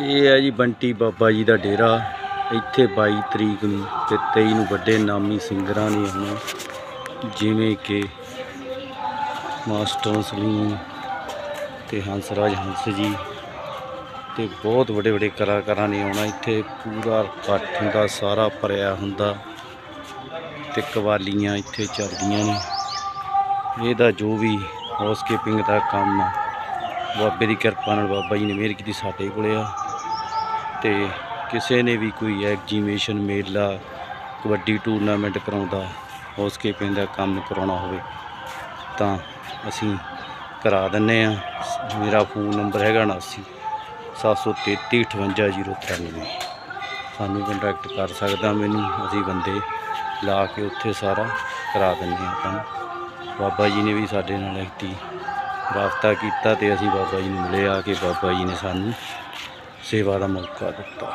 ਇਹ ਹੈ ਜੀ ਬੰਟੀ ਬਾਬਾ ਜੀ ਦਾ ਡੇਰਾ। ਇੱਥੇ 22 ਤਰੀਕ ਨੂੰ ਤੇ 23 ਨੂੰ ਵੱਡੇ ਨਾਮੀ ਸਿੰਗਰਾਂ ਨੇ ਆਉਣਾ, ਜਿਵੇਂ ਕਿ ਮਾਸਟਰ ਸਲੀਮ ਤੇ ਹੰਸਰਾਜ ਹੰਸ ਜੀ ਤੇ ਬਹੁਤ ਵੱਡੇ ਵੱਡੇ ਕਲਾਕਾਰਾਂ ਨੇ ਆਉਣਾ। ਇੱਥੇ ਪੂਰਾ ਇਕੱਠ ਹੁੰਦਾ, ਸਾਰਾ ਭਰਿਆ ਹੁੰਦਾ ਤੇ ਕਵਾਲੀਆਂ ਇੱਥੇ ਚੱਲਦੀਆਂ ਨੇ। ਇਹਦਾ ਜੋ ਵੀ ਹਾਊਸਕੀਪਿੰਗ ਦਾ ਕੰਮ ਆ, ਬਾਬੇ ਦੀ ਕਿਰਪਾ ਨਾਲ ਬਾਬਾ ਜੀ ਨੇ ਮਿਹਰ ਕੀਤੀ ਸਾਡੇ ਕੋਲੇ ਆ। ਤੇ ਕਿਸੇ ਨੇ ਵੀ ਕੋਈ ਐਗਜੀਬਿਸ਼ਨ, ਮੇਲਾ, ਕਬੱਡੀ ਟੂਰਨਾਮੈਂਟ ਕਰਾਉਂਦਾ, ਹਾਊਸਕੀਪਿੰਗ ਦਾ ਕੰਮ ਕਰਾਉਣਾ ਹੋਵੇ ਤਾਂ ਅਸੀਂ ਕਰਾ ਦਿੰਦੇ ਹਾਂ। ਮੇਰਾ ਫੋਨ ਨੰਬਰ ਹੈਗਾ 79 733 58093। ਸਾਨੂੰ ਕੰਟੈਕਟ ਕਰ ਸਕਦਾ ਮੈਨੂੰ, ਅਸੀਂ ਬੰਦੇ ਲਾ ਕੇ ਉੱਥੇ ਸਾਰਾ ਕਰਾ ਦਿੰਦੇ ਹਾਂ ਕੰਮ। ਬਾਬਾ ਜੀ ਨੇ ਵੀ ਸਾਡੇ ਨਾਲ ਇੱਥੇ ਰਾਬਤਾ ਕੀਤਾ ਤੇ ਅਸੀਂ ਬਾਬਾ ਜੀ ਨੂੰ ਮਿਲੇ ਆ ਕੇ ਬਾਬਾ ਜੀ ਨੇ ਸਾਨੂੰ ਸੇਵਾ ਦਾ ਮੌਕਾ ਦਿੱਤਾ।